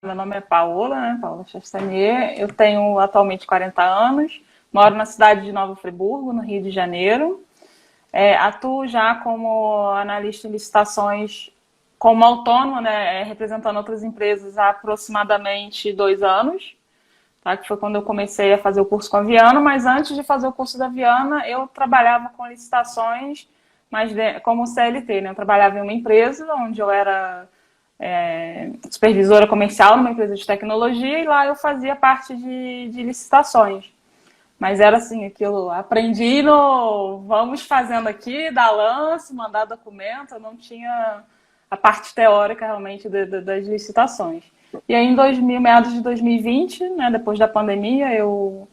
Meu nome é Paola, né? Paola Chastanier. Eu tenho atualmente 40 anos, moro na cidade de Nova Friburgo, no Rio de Janeiro. Atuo já como analista em licitações, como autônoma, né? Representando outras empresas há aproximadamente 2 anos, tá? Que foi quando eu comecei a fazer o curso com a Viana, mas antes de fazer o curso da Viana, eu trabalhava com licitações, mas como CLT, né? Eu trabalhava em uma empresa onde eu era supervisora comercial numa empresa de tecnologia, e lá eu fazia parte de licitações. Mas era assim, aquilo, aprendi no vamos fazendo aqui, dar lance, mandar documento, eu não tinha a parte teórica realmente das licitações. E aí em 2000, meados de 2020, né, depois da pandemia, eu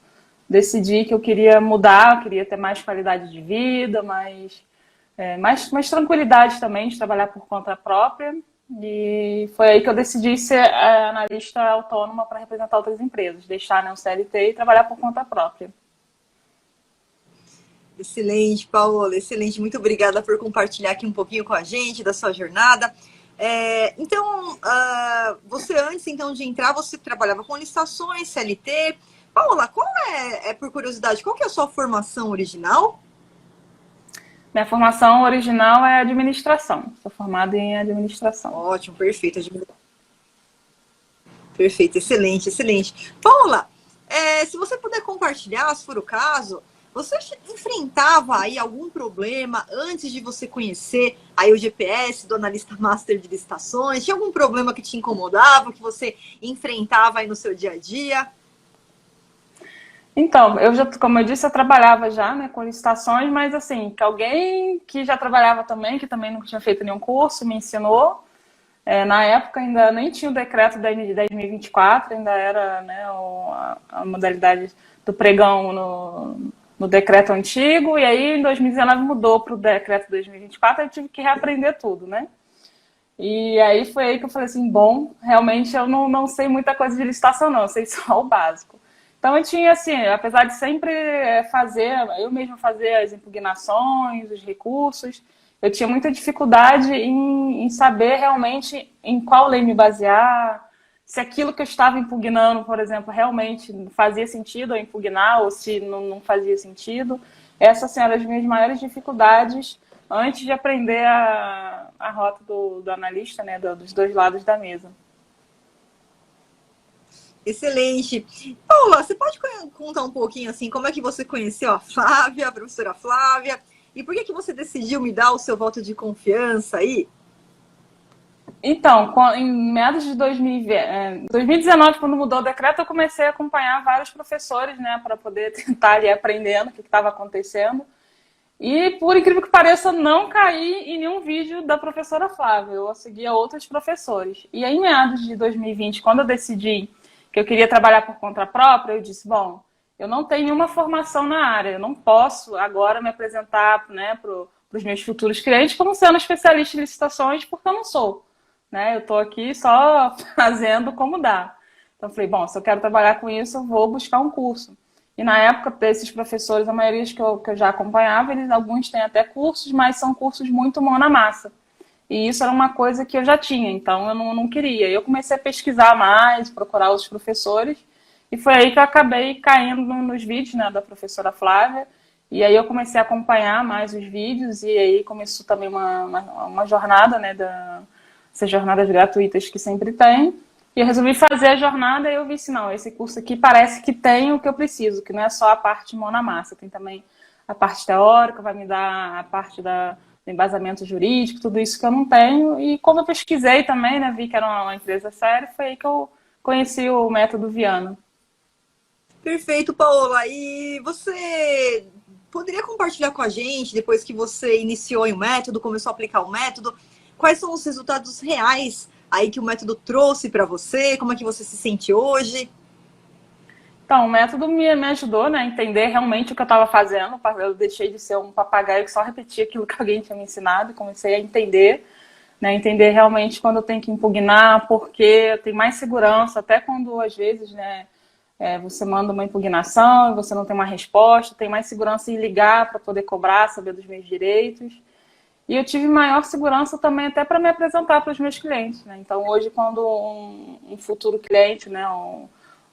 decidi que eu queria mudar, eu queria ter mais qualidade de vida, mais tranquilidade também de trabalhar por conta própria. E foi aí que eu decidi ser analista autônoma para representar outras empresas, deixar, né, o CLT e trabalhar por conta própria. Excelente, Paola, excelente. Muito obrigada por compartilhar aqui um pouquinho com a gente da sua jornada. Então, você antes então de entrar, você trabalhava com licitações, CLT. Paola, qual por curiosidade, qual que é a sua formação original? Minha formação original é administração. Sou formada em administração. Ótimo, perfeito. Perfeito, excelente, excelente. Paola, se você puder compartilhar, se for o caso, você enfrentava aí algum problema antes de você conhecer aí o GPS do analista master de licitações? Tinha algum problema que te incomodava, que você enfrentava aí no seu dia a dia? Então, como eu disse, eu trabalhava já, né, com licitações, mas assim, que alguém que já trabalhava também, que também não tinha feito nenhum curso, me ensinou. Na época ainda nem tinha o decreto de 2024, ainda era, né, a modalidade do pregão no decreto antigo, e aí em 2019 mudou para o decreto de 2024, eu tive que reaprender tudo, né? E aí foi aí que eu falei assim, bom, realmente eu não sei muita coisa de licitação não, eu sei só o básico. Então eu tinha assim, apesar de sempre fazer, eu mesma fazer as impugnações, os recursos, eu tinha muita dificuldade em saber realmente em qual lei me basear, se aquilo que eu estava impugnando, por exemplo, realmente fazia sentido eu impugnar ou se não fazia sentido. Essas assim, eram as minhas maiores dificuldades antes de aprender a rota do analista, né, dos dois lados da mesa. Excelente. Paola, você pode contar um pouquinho assim, como é que você conheceu a Flávia, a professora Flávia, e por que você decidiu me dar o seu voto de confiança aí? Então, em meados de 2019, quando mudou o decreto, eu comecei a acompanhar vários professores, né, para poder tentar ir aprendendo o que estava acontecendo. E, por incrível que pareça, não caí em nenhum vídeo da professora Flávia. Eu seguia outros professores. E aí, em meados de 2020, quando eu decidi que eu queria trabalhar por conta própria, eu disse, bom, eu não tenho nenhuma formação na área, eu não posso agora me apresentar, né, para os meus futuros clientes como sendo especialista em licitações, porque eu não sou. Né? Eu estou aqui só fazendo como dá. Então, eu falei, bom, se eu quero trabalhar com isso, eu vou buscar um curso. E na época, desses professores, a maioria que eu já acompanhava, alguns têm até cursos, mas são cursos muito mão na massa. E isso era uma coisa que eu já tinha, então eu não queria. Eu comecei a pesquisar mais, procurar os professores, e foi aí que eu acabei caindo nos vídeos, né, da professora Flávia. E aí eu comecei a acompanhar mais os vídeos, e aí começou também uma jornada, né, essas jornadas gratuitas que sempre tem. E eu resolvi fazer a jornada e eu vi assim, não, esse curso aqui parece que tem o que eu preciso, que não é só a parte mão na massa, tem também a parte teórica, vai me dar a parte do embasamento jurídico, tudo isso que eu não tenho. E como eu pesquisei também, né, vi que era uma empresa séria, foi aí que eu conheci o método Viana. Perfeito, Paola. E você poderia compartilhar com a gente, depois que você iniciou o método, começou a aplicar o método, quais são os resultados reais aí que o método trouxe para você? Como é que você se sente hoje? Então, o método me ajudou, né, a entender realmente o que eu estava fazendo. Eu deixei de ser um papagaio que só repetia aquilo que alguém tinha me ensinado e comecei a entender, né, entender realmente quando eu tenho que impugnar, porque eu tenho mais segurança, até quando, às vezes, né, você manda uma impugnação e você não tem uma resposta, tem mais segurança em ligar para poder cobrar, saber dos meus direitos. e eu tive maior segurança também até para me apresentar para os meus clientes, né? Então, hoje, quando um futuro cliente, né,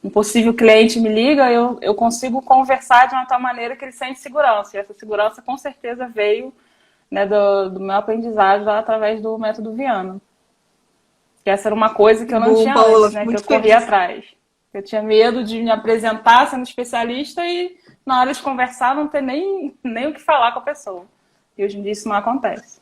um possível cliente me liga, eu consigo conversar de uma tal maneira que ele sente segurança. E essa segurança, com certeza, veio, né, do meu aprendizado lá através do método Viana. Que essa era uma coisa que eu não Bom, tinha Paola, antes, né? Que eu muito corria feliz. atrás. Eu tinha medo de me apresentar sendo especialista e na hora de conversar não ter nem o que falar com a pessoa. E hoje em dia isso não acontece.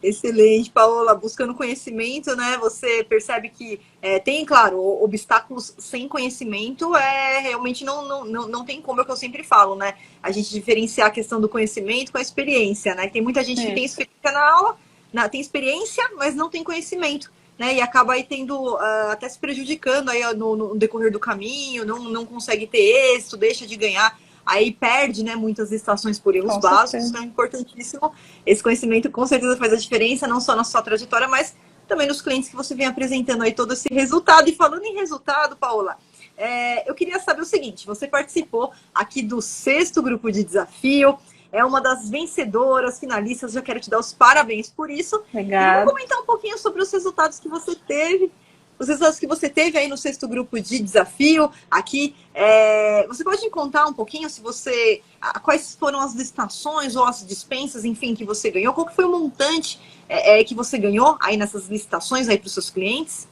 Excelente, Paola. Buscando conhecimento, né? Você percebe que tem, claro, obstáculos sem conhecimento realmente não tem como, é o que eu sempre falo, né? A gente diferenciar a questão do conhecimento com a experiência, né? Tem muita gente que tem Isso, experiência na aula, tem experiência, mas não tem conhecimento, né? E acaba aí tendo, até se prejudicando aí no decorrer do caminho, não consegue ter êxito, deixa de ganhar. Aí perde, né, muitas estações por erros com básicos, certeza. então é importantíssimo. Esse conhecimento com certeza faz a diferença, não só na sua trajetória, mas também nos clientes que você vem apresentando aí todo esse resultado. E falando em resultado, Paola, eu queria saber o seguinte: você participou aqui do 6º grupo de desafio, é uma das vencedoras, finalistas, já quero te dar os parabéns por isso. E vamos Obrigada. comentar um pouquinho sobre os resultados que você teve. Os resultados que você teve aí no 6º grupo de desafio aqui. Você pode me contar um pouquinho se você. Quais foram as licitações ou as dispensas, enfim, que você ganhou? Qual que foi o montante que você ganhou aí nessas licitações aí para os seus clientes?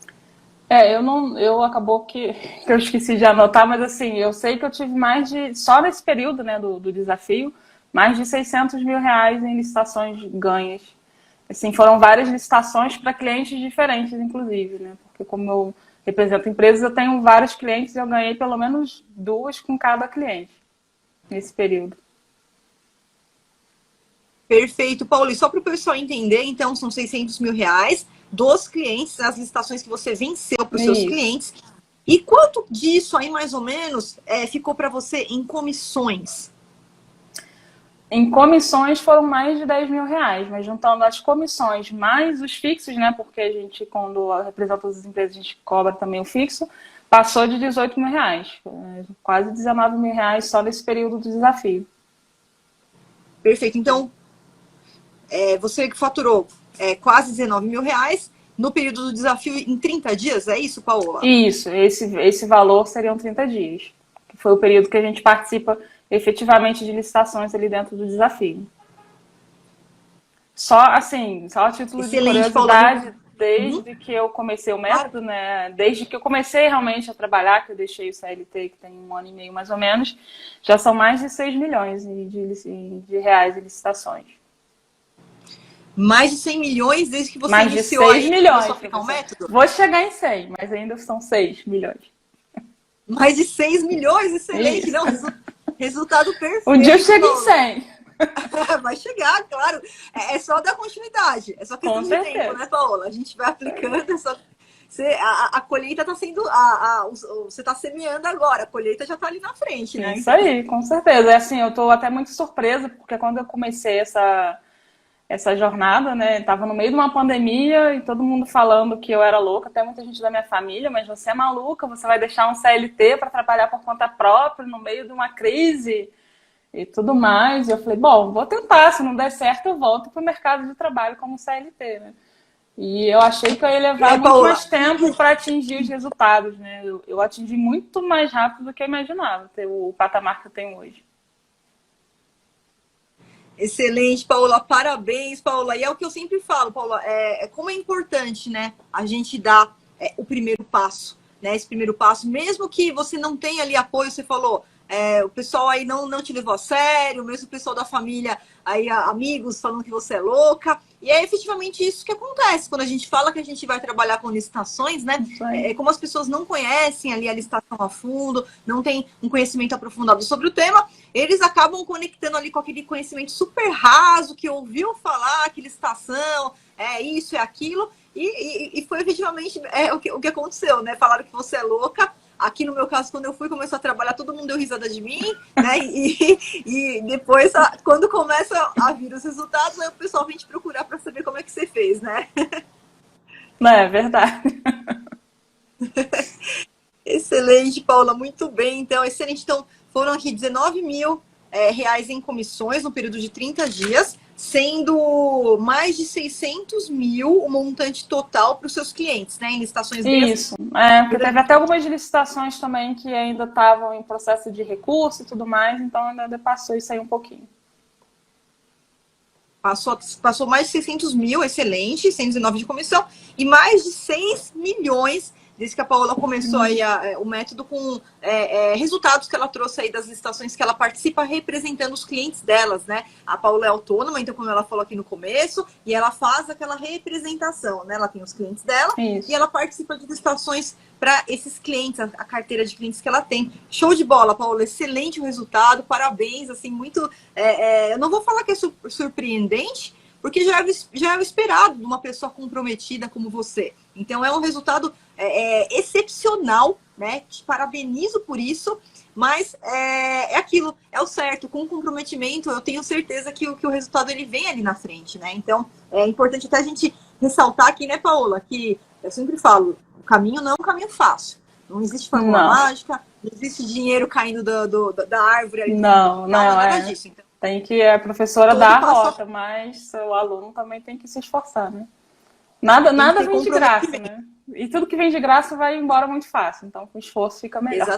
Eu acabou que eu esqueci de anotar, mas assim, eu sei que eu tive mais de, só nesse período, né, do desafio, mais de 600 mil reais em licitações ganhas. Assim, foram várias licitações para clientes diferentes, inclusive, né? Porque como eu represento empresas, eu tenho vários clientes e eu ganhei pelo menos 2 com cada cliente nesse período. Perfeito, Paulo. E só para o pessoal entender, então, são 600 mil reais dos clientes, as licitações que você venceu para os seus Isso. clientes. E quanto disso aí, mais ou menos, ficou para você em comissões? Em comissões foram mais de 10 mil reais, mas juntando as comissões mais os fixos, né? Porque a gente, quando representa as empresas, a gente cobra também o fixo, passou de 18 mil reais. Quase 19 mil reais só nesse período do desafio. Perfeito. Então, você faturou quase 19 mil reais no período do desafio em 30 dias, é isso, Paola? Isso, esse valor seriam 30 dias, que foi o período que a gente participa efetivamente de licitações ali dentro do desafio. Só assim, só a título de Excelente, Paola. curiosidade, Uhum, desde que eu comecei o claro. método, né? Desde que eu comecei realmente a trabalhar, que eu deixei o CLT, que tem 1 ano e meio mais ou menos, já são mais de 6 milhões de reais em licitações. Mais de 100 milhões desde que você Mais de iniciou 6 aí, começou a milhões, aplicar o professor. método? Vou chegar em 100, mas ainda são 6 milhões. Mais de 6 milhões, excelente. Isso. Não, resultado Um dia eu perfeito, chego em Paola. 100. Vai chegar, claro. É só dar continuidade. É só Com questão de tempo, certeza. né, Paola? A gente vai aplicando. A colheita está sendo. Você está semeando agora. A colheita já está ali na frente, né? Isso aí, com certeza. É assim, eu estou até muito surpresa, porque quando eu comecei essa jornada, né, estava no meio de uma pandemia e todo mundo falando que eu era louca, até muita gente da minha família, mas você é maluca, você vai deixar um CLT para trabalhar por conta própria no meio de uma crise e tudo mais. E eu falei, bom, vou tentar, se não der certo eu volto para o mercado de trabalho como CLT, né? E eu achei que eu ia levar muito Paola? mais tempo para atingir os resultados, né? Eu atingi muito mais rápido do que eu imaginava, ter o patamar que eu tenho hoje. Excelente, Paola. Parabéns, Paola. E é o que eu sempre falo, Paola, como é importante, né, a gente dar o primeiro passo, né? Esse primeiro passo, mesmo que você não tenha ali apoio, você falou, o pessoal aí não te levou a sério, mesmo o pessoal da família, aí amigos falando que você é louca. E é efetivamente isso que acontece quando a gente fala que a gente vai trabalhar com licitações, né? Isso aí. Como as pessoas não conhecem ali a licitação a fundo, não tem um conhecimento aprofundado sobre o tema, eles acabam conectando ali com aquele conhecimento super raso que ouviu falar que licitação é isso, é aquilo, e foi efetivamente o que aconteceu, né? Falaram que você é louca. Aqui no meu caso, quando eu fui começar a trabalhar, todo mundo deu risada de mim, né? E depois, quando começa a vir os resultados, aí o pessoal vem te procurar para saber como é que você fez, né? Não, é verdade. Excelente, Paula, muito bem. Então, excelente. Então, foram aqui 19 mil reais em comissões no período de 30 dias, sendo mais de 600 mil o montante total para os seus clientes, né? Em licitações bem Isso, porque teve até algumas licitações também que ainda estavam em processo de recurso e tudo mais, então ainda passou isso aí um pouquinho. Passou mais de 600 mil, excelente, 119 de comissão, e mais de 6 milhões, desde que a Paola começou aí o método com resultados que ela trouxe aí das licitações que ela participa representando os clientes delas, né? A Paola é autônoma, então como ela falou aqui no começo, e ela faz aquela representação, né? Ela tem os clientes dela e ela participa de licitações para esses clientes, a carteira de clientes que ela tem. Show de bola, Paola, excelente o resultado, parabéns, assim, muito... eu não vou falar que é surpreendente, porque já é o esperado de uma pessoa comprometida como você. Então, é um resultado excepcional, né? Te parabenizo por isso, mas é aquilo, é o certo. Com comprometimento, eu tenho certeza que o resultado ele vem ali na frente, né? Então, é importante até a gente ressaltar aqui, né, Paola, que eu sempre falo, o caminho não é um caminho fácil. Não existe fórmula mágica, não existe dinheiro caindo da árvore ali. Não, nada disso. Então, tem que a professora dar a rota, mas seu aluno também tem que se esforçar, né? Nada vem de graça, né? E tudo que vem de graça vai embora muito fácil. Então, com esforço fica melhor.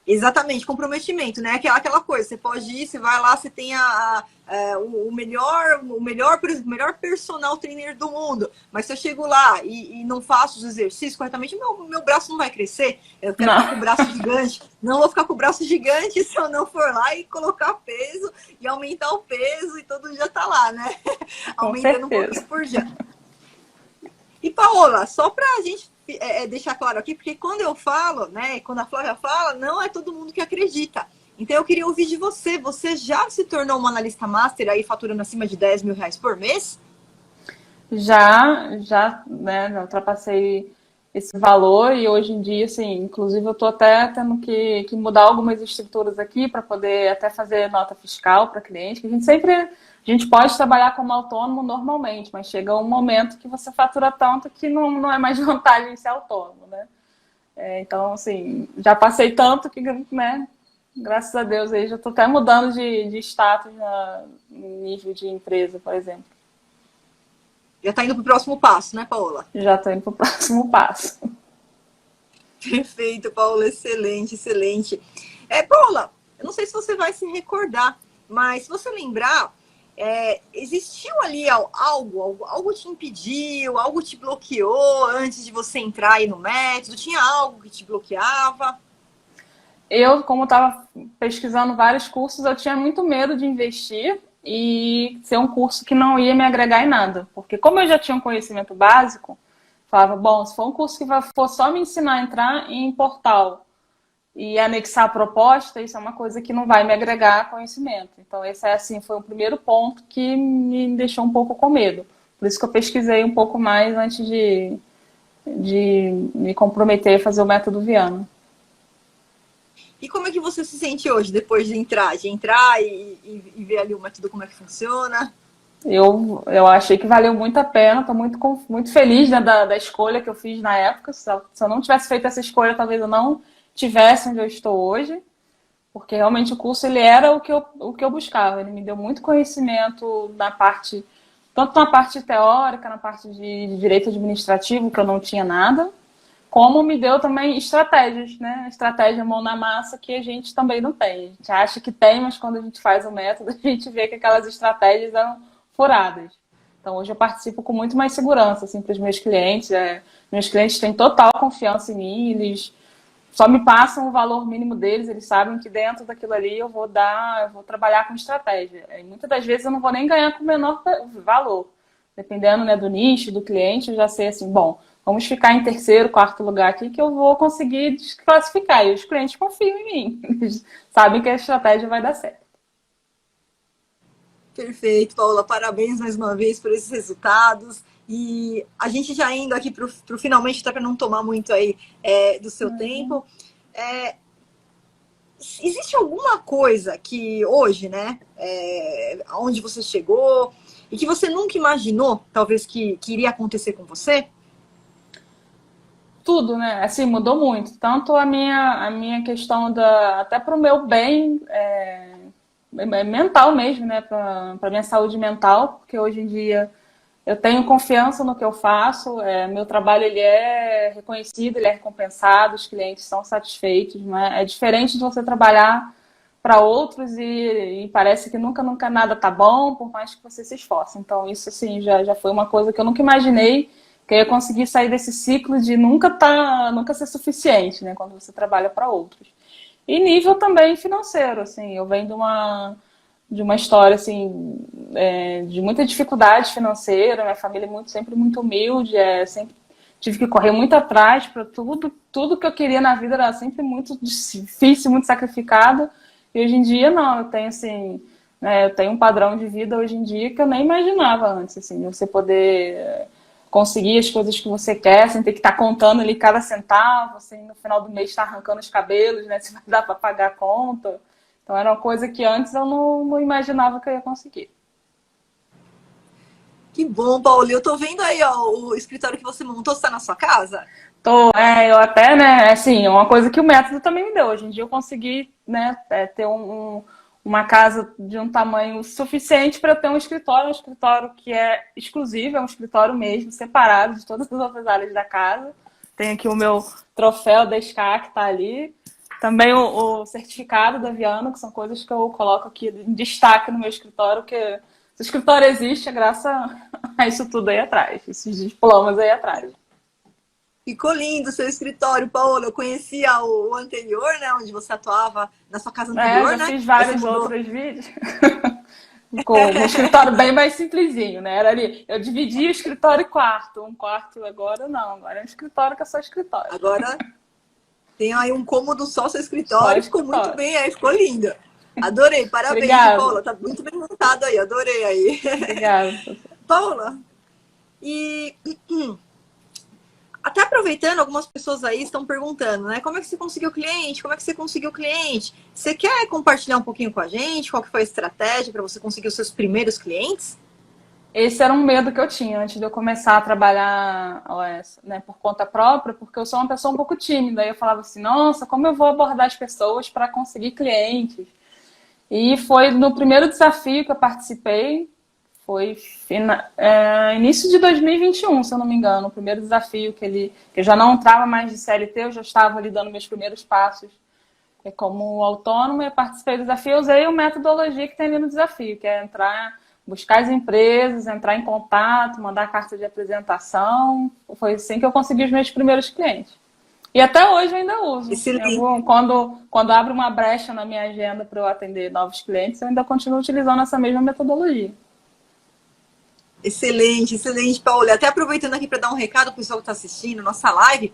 Exatamente, comprometimento, né? Aquela coisa, você pode ir, você vai lá, você tem o melhor personal trainer do mundo, mas se eu chego lá e não faço os exercícios corretamente, meu braço não vai crescer, eu quero ficar com o braço gigante, não vou ficar com o braço gigante se eu não for lá e colocar peso e aumentar o peso e todo dia tá lá, né? Aumentando um pouquinho por dia. E Paola, só pra gente deixar claro aqui, porque quando eu falo, né, quando a Flávia fala, não é todo mundo que acredita. Então eu queria ouvir de você. Você já se tornou uma analista master aí faturando acima de 10 mil reais por mês? Já, né, já ultrapassei esse valor e hoje em dia, assim, inclusive eu estou até tendo que mudar algumas estruturas aqui para poder até fazer nota fiscal para cliente, que a gente pode trabalhar como autônomo normalmente, mas chega um momento que você fatura tanto que não é mais vantagem ser autônomo, né? Então, assim, já passei tanto que, né, graças a Deus aí já estou até mudando de status no nível de empresa, por exemplo. Já está indo para o próximo passo, né, Paola? Já estou indo para o próximo passo. Perfeito, Paola, excelente, excelente. Paola, eu não sei se você vai se recordar, mas se você lembrar, existiu ali algo te impediu, algo te bloqueou antes de você entrar aí no método? Tinha algo que te bloqueava? Eu, como estava pesquisando vários cursos, eu tinha muito medo de investir e ser um curso que não ia me agregar em nada. Porque como eu já tinha um conhecimento básico, falava, bom, se for um curso que for só me ensinar a entrar em portal e anexar a proposta, isso é uma coisa que não vai me agregar conhecimento. Então, esse assim, foi o primeiro ponto que me deixou um pouco com medo. Por isso que eu pesquisei um pouco mais antes de me comprometer a fazer o método Viana. E como é que você se sente hoje, depois de entrar e ver ali o método, como é que funciona? Eu achei que valeu muito a pena, estou muito feliz, né, da escolha que eu fiz na época. Se eu não tivesse feito essa escolha, talvez eu não tivesse onde eu estou hoje, porque realmente o curso ele era o que eu buscava. Ele me deu muito conhecimento tanto na parte teórica, na parte de direito administrativo, que eu não tinha nada, como me deu também estratégias, né? Estratégia mão na massa que a gente também não tem. A gente acha que tem, mas quando a gente faz o método, a gente vê que aquelas estratégias eram furadas. Então, hoje eu participo com muito mais segurança, assim, para os meus clientes. Meus clientes têm total confiança em mim, eles só me passam o valor mínimo deles, eles sabem que dentro daquilo ali eu vou trabalhar com estratégia. E muitas das vezes eu não vou nem ganhar com o menor valor. Dependendo, né, do nicho, do cliente, eu já sei assim, bom, vamos ficar em terceiro, quarto lugar aqui que eu vou conseguir desclassificar. E os clientes confiam em mim. Eles sabem que a estratégia vai dar certo. Perfeito, Paola. Parabéns mais uma vez por esses resultados. E a gente já indo aqui para o finalmente, até para não tomar muito aí do seu tempo. Existe alguma coisa que hoje, né, onde você chegou e que você nunca imaginou, talvez, que iria acontecer com você? Tudo, né? Assim, mudou muito. Tanto a minha questão até para o meu bem mental mesmo, né, para minha saúde mental, porque hoje em dia eu tenho confiança no que eu faço, meu trabalho ele é reconhecido, ele é recompensado, os clientes são satisfeitos, né? É diferente de você trabalhar para outros e parece que nunca nada tá bom, por mais que você se esforce. Então isso assim já foi uma coisa que eu nunca imaginei que eu ia conseguir sair desse ciclo de nunca ser suficiente, né, quando você trabalha para outros. E nível também financeiro, assim, eu venho de uma história assim de muita dificuldade financeira, minha família é sempre muito humilde, sempre tive que correr muito atrás para tudo que eu queria na vida era sempre muito difícil, muito sacrificado. E hoje em dia não, eu tenho assim, né, eu tenho um padrão de vida hoje em dia que eu nem imaginava antes, assim, você poder conseguir as coisas que você quer, sem ter que estar contando ali cada centavo, assim, no final do mês estar arrancando os cabelos, né, se vai dar para pagar a conta. Então era uma coisa que antes eu não imaginava que eu ia conseguir. Que bom, Paulo. Eu tô vendo aí, ó, o escritório que você montou, está na sua casa? Eu até, né, assim, é uma coisa que o método também me deu. Hoje em dia eu consegui, né, ter uma casa de um tamanho suficiente para ter um escritório que é exclusivo, é um escritório mesmo, separado de todas as outras áreas da casa. Tem aqui o meu troféu da SCA que está ali. Também o certificado da Viana, que são coisas que eu coloco aqui em destaque no meu escritório, que o escritório existe é graças a isso tudo aí atrás, esses diplomas aí atrás. Ficou lindo o seu escritório, Paulo. Eu conhecia o anterior, né? Onde você atuava na sua casa anterior, Já né? fiz Aí você vários mudou. outros vídeos com um escritório bem mais simplesinho, né? Era ali, eu dividia o escritório em quarto. Um quarto agora não, agora é um escritório que é só escritório. Agora tem aí um cômodo só seu Só escritório. Ficou muito escritório. bem aí, ficou lindo. Adorei, parabéns, viu, Obrigada. Paula? Tá muito bem montado aí, adorei aí. Obrigada. Paula, e até aproveitando, algumas pessoas aí estão perguntando, né? Como é que você conseguiu cliente? Como é que você conseguiu cliente? Você quer compartilhar um pouquinho com a gente? Qual que foi a estratégia para você conseguir os seus primeiros clientes? Esse era um medo que eu tinha antes de eu começar a trabalhar, né, por conta própria, porque eu sou uma pessoa um pouco tímida. Aí eu falava assim, nossa, como eu vou abordar as pessoas para conseguir clientes? E foi no primeiro desafio que eu participei, foi início de 2021, se eu não me engano, o primeiro desafio que eu já não entrava mais de CLT, eu já estava ali dando meus primeiros passos como autônoma, eu participei do desafio, eu usei a metodologia que tem ali no desafio, que é buscar as empresas, entrar em contato, mandar carta de apresentação. Foi assim que eu consegui os meus primeiros clientes. E até hoje eu ainda uso. Excelente. Quando abre uma brecha na minha agenda para eu atender novos clientes, eu ainda continuo utilizando essa mesma metodologia. Excelente, excelente, Paula. Até aproveitando aqui para dar um recado para o pessoal que está assistindo nossa live.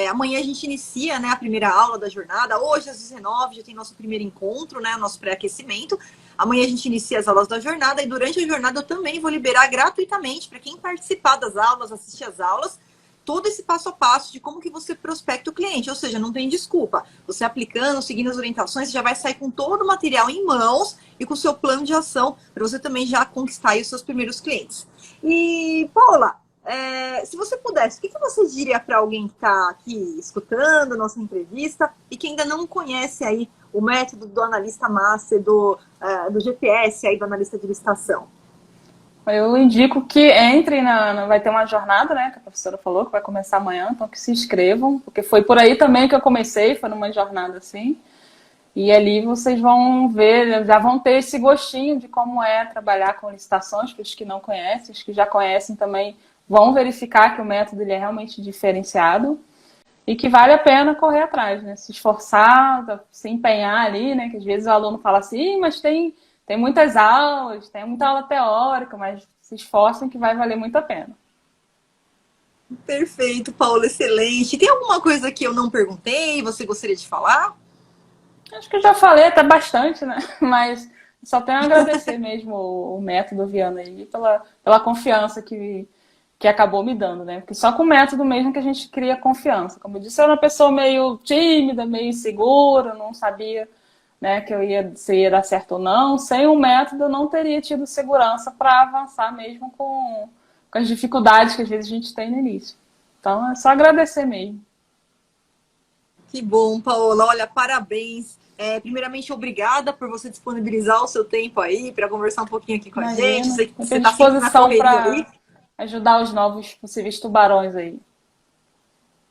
Amanhã a gente inicia, né, a primeira aula da jornada. Hoje, às 19 já tem nosso primeiro encontro, né, nosso pré-aquecimento. Amanhã a gente inicia as aulas da jornada e durante a jornada eu também vou liberar gratuitamente para quem participar das aulas, assistir às aulas, todo esse passo a passo de como que você prospecta o cliente. Ou seja, não tem desculpa. Você aplicando, seguindo as orientações, você já vai sair com todo o material em mãos e com o seu plano de ação para você também já conquistar aí os seus primeiros clientes. E, Paula, se você pudesse, o que você diria para alguém que está aqui escutando nossa entrevista e que ainda não conhece aí o método do analista master, do GPS, aí, do analista de licitação? Eu indico que entrem vai ter uma jornada, né, que a professora falou, que vai começar amanhã, então que se inscrevam, porque foi por aí também que eu comecei, foi numa jornada assim. E ali vocês vão ver, já vão ter esse gostinho de como é trabalhar com licitações, para os que não conhecem, os que já conhecem também vão verificar que o método ele é realmente diferenciado e que vale a pena correr atrás, né? Se esforçar, se empenhar ali, né? Que às vezes o aluno fala assim, mas tem muitas aulas, tem muita aula teórica, mas se esforcem que vai valer muito a pena. Perfeito, Paula, excelente. Tem alguma coisa que eu não perguntei, você gostaria de falar? Acho que eu já falei até bastante, né? Mas só tenho a agradecer mesmo o método Viana aí pela confiança que acabou me dando, né? Porque só com o método mesmo que a gente cria confiança. Como eu disse, eu era uma pessoa meio tímida, meio insegura, não sabia, né, se ia dar certo ou não. Sem o método eu não teria tido segurança para avançar mesmo com as dificuldades que às vezes a gente tem no início. Então é só agradecer mesmo. Que bom, Paola. Olha, parabéns. Primeiramente, obrigada por você disponibilizar o seu tempo aí para conversar um pouquinho aqui com a gente. Imagina, Sei que estou você à está sempre na disposição correria aí. para ajudar os novos possíveis tubarões aí.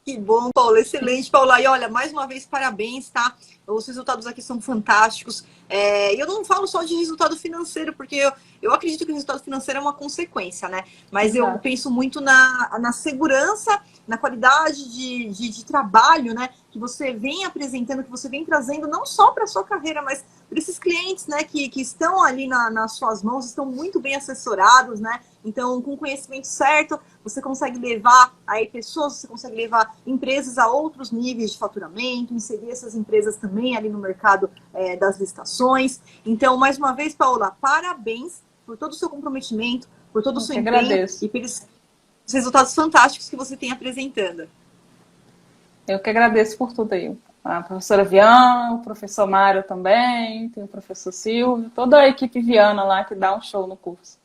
Que bom, Paula, excelente, Paula. E olha, mais uma vez, parabéns, tá? Os resultados aqui são fantásticos. E eu não falo só de resultado financeiro, porque eu acredito que o resultado financeiro é uma consequência, né? Mas eu Exato. penso muito na segurança, na qualidade de trabalho, né? Que você vem apresentando, que você vem trazendo, não só para a sua carreira, mas para esses clientes, né? Que estão ali nas suas mãos, estão muito bem assessorados, né? Então, com o conhecimento certo, você consegue levar aí pessoas, você consegue levar empresas a outros níveis de faturamento, inserir essas empresas também ali no mercado das licitações. Então, mais uma vez, Paula, parabéns por todo o seu comprometimento, por todo o Eu seu que empenho agradeço. e pelos resultados fantásticos que você tem apresentando. Eu que agradeço por tudo aí. A professora Viana, o professor Mário também, tem o professor Silvio, toda a equipe Viana lá que dá um show no curso.